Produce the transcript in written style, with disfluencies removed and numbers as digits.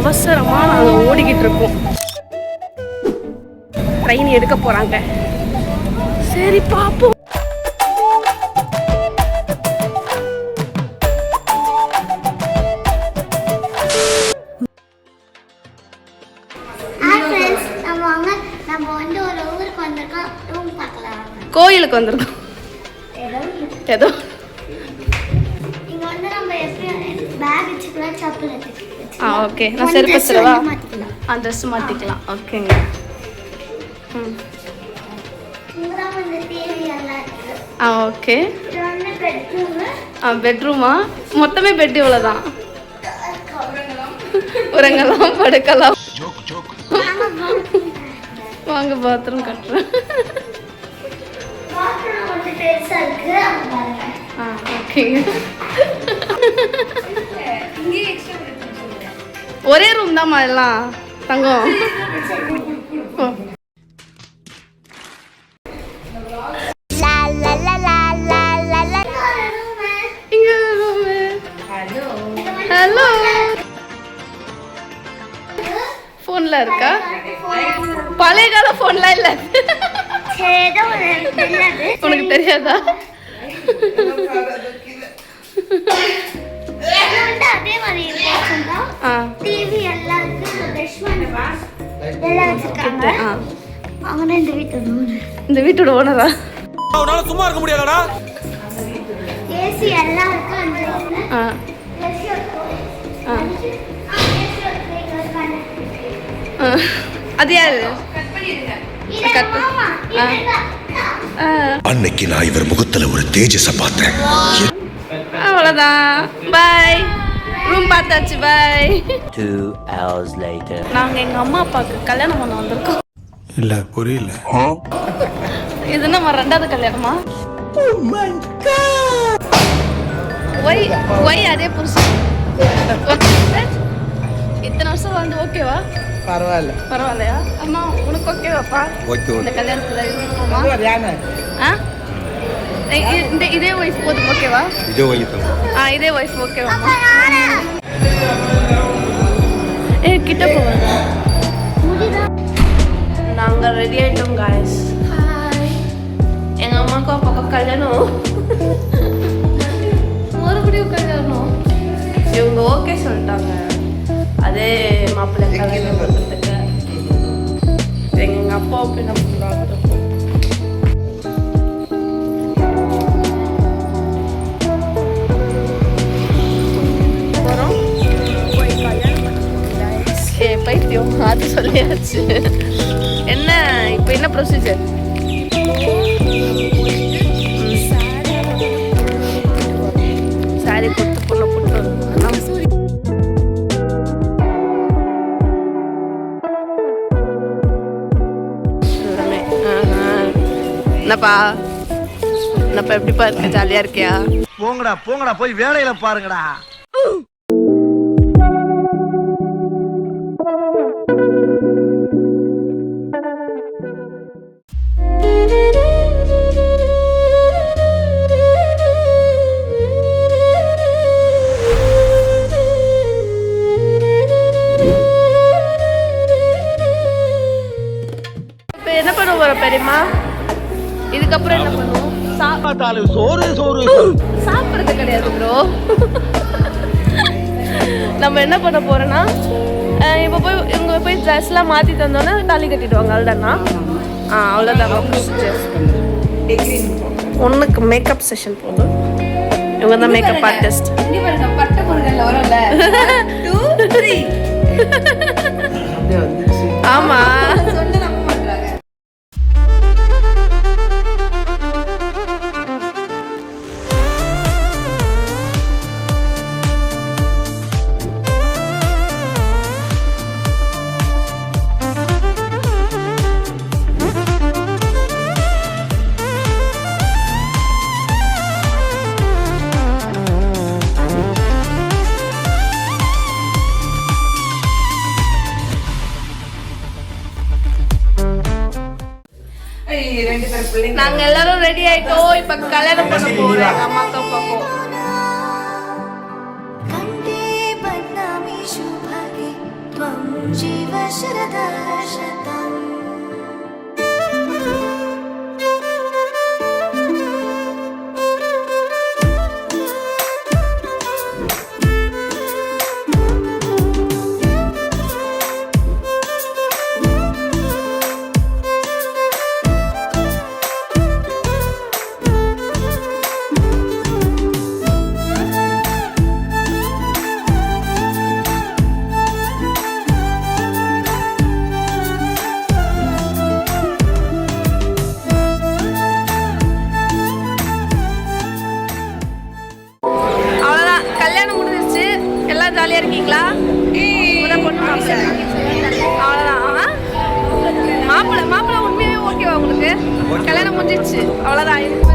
அவசரமாக நாங்கள் ஓடிக்கிட்டு இருக்கோம். ட்ரெயின் எடுக்க போகிறாங்க. சரி பார்ப்போம். கோயிலுக்கு வந்திருக்கோம். ஏதோ ஓகே, நான் செருப்பு வச்சிடவா? ட்ரெஸ் மாற்றிக்கலாம். ஓகேங்க. ஓகே. பெட்ரூமா? மொத்தமே பெட் இவ்வளோதான். உறங்கலாம், படுக்கலாம். வாங்க பாத்ரூம் கட்டுறேன். ஒரே ரூம் தான் எல்லாம் தங்கம். ஹலோ, போன்ல இருக்கா? பழைய கால போன்லாம் இல்ல. உனக்கு தெரியாதா? இந்த வீட்டோட ஓனரா? சும்மா இருக்க முடியாதா? ஏசி எல்லாம் இருக்கு. அது யாரு? அன்னைக்கு நான் இவர் முகத்துல ஒரு தேஜஸ பார்த்தேன். அவ்வளவுதான். பை. ரூம் பார்த்தாச்சு. பை. 2 hours later. நாங்க எங்க அம்மா அப்பாவுக்கு கல்யாணம் பண்ண வந்திருக்கோம். இல்ல புரியல. இது நம்ம ரெண்டாவது கல்யாணமா? ஒய் அதே புருஷன். இத்தனை வருஷம் வந்து ஓகேவா? பரவாயில்ல. பரவாயில்லையா? அம்மா உனக்கு ஓகேவாப்பா? இந்த கல்யாணத்துல இருக்கோமா? இதே ஒய்ஃப் போதும் ஓகேவா? இதே ஒய்ஃப் ஓகேவா? கிட்ட போவாங்க. நாங்க ரெடி ஆயிட்டோம் गाइस. எங்க அம்மாக்கு அப்பாக்கு கல்யாணம். மறுபடியும் கல்யாணம். இவங்க ஓகே சொல்லிட்டாங்க. அதே மாப்பிள்ளை கல்யாணம் பண்ணுறதுக்கு. எங்க அப்பா என்ன பண்ணுறாங்க? பைத்தியம் அது சொல்லியாச்சு. என்ன இப்போ என்ன ப்ரொசீஜர்? சாரி கொடுத்து பொண்ணை போட்டு என்னப்பா எப்படிப்பா இருக்க? ஜாலியா இருக்கியா? போங்கடா போய் வேலையில பாருங்கடா. என்ன பண்ணுவோம் பெரியம்மா? இதுக்கப்புறம் என்ன பண்ணுவோம்? சாப்பிட்றது கிடையாது ப்ரோ. நம்ம என்ன பண்ண போறோம்னா, இப்போ போய் இவங்க போய் ட்ரெஸ்லாம் மாற்றி தந்தோன்னா தாலி கட்டிடுவாங்க. அவ்வளோதானா? அவ்வளோதான். ஒன்றுக்கு மேக்கப் செஷன் போதும். இவங்க தான் மேக்கப் ஆர்டிஸ்ட். ஆமா. நாங்க எல்லாரும் ரெடி ஆயிட்டோம். இப்ப கல்யாணம் பண்ண போறோம் அம்மாக்கு அப்பாக்கும். அவ்வளோதான், கல்யாணம் முடிஞ்சிருச்சு. எல்லாம் ஜாலியாக இருக்கீங்களா? இப்பதான் பொண்ணு மாப்பிள்ளை. அவ்வளோதான். மாப்பிள்ளை உண்மையாகவே ஓகேவா உங்களுக்கு? கல்யாணம் முடிஞ்சிருச்சு, அவ்வளோதான்.